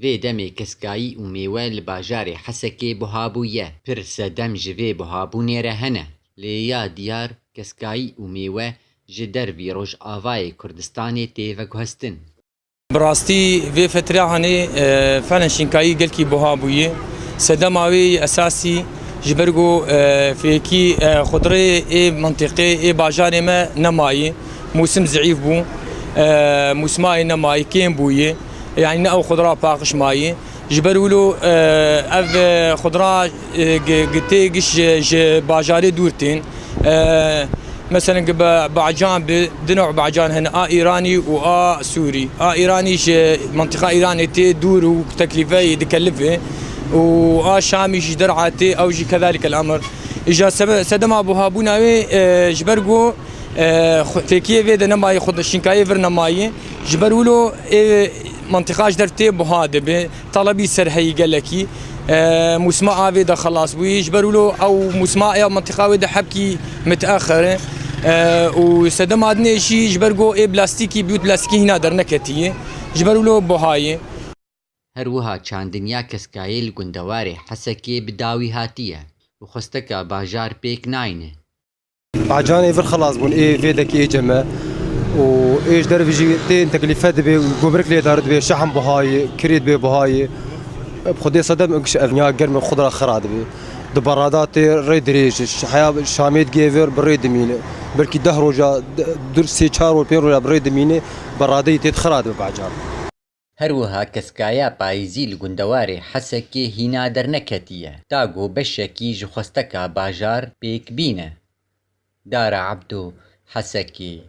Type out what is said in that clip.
vê demê keskayî û mêwe li bajarê Hesekê buhabûye. Pir sedem ji vê buhabûnê re hene. Lê ya diyar keskayî û mêwe ji dervî Rojavayê Kurdistanê tê veguhestin. Bi rastî vê fetrê hanê felen şînkayî gelkî buha bûye. Sedema wê esasî ji ber ku fêkî xudrê ê mentiqê ê bajarê me nemayê. Mûsim zîf bû, mûsmayê nemayê kêm bûye. Yani ne ew xudra paqij mayê. Ji ber wilo ev xudra tê giş ji bajarê dûr tên. مثلا بعجان بدنوع بعجان هن ايراني و سوري ايراني منطقه ايران تي دور وتكلفه يتكلفه و شامي درعاتي او كذلك الامر اجا سدم ابو هابوناوي جبرغو فيكيه في دنما ياخذ شنكاي فرنماي جبرولو منطقه درتي بهادبه طلبي سرهي قال لك مسمع هذا خلاص ويجبروا له او مسمع منطقه وده حبكي متاخره وسدم عدني شيء جبرجو بلاستيكي بيوت بلاستيكي هنا در نكتيه جبروا له بهاي هروها چاندنیا کسکایل گندوارê Hesekê bi dawî hatiye û xwesteka bajar pêk nayne. عجاني في الخلاص بون اي فيدك اي جمع و ايش درفجي تين تكلفات بي جبرك لي دارت بي شحم بهاي كريد بي بهاي بخدي صدم انكش افنيا قرم خضره خراد بي دبرادات ريد ريش حياه شاميد جيفر بريد مينه بركي دهروجا درسي چارو بيرو بريد مينه برادي تيت خراد بعجان هروها کسکایا پاییزی li gundwarê Hesekê hîna derneketiye. Dago beşekî ji xwesteka bajar pêk bîne. Dara Ebdo, Hesekê.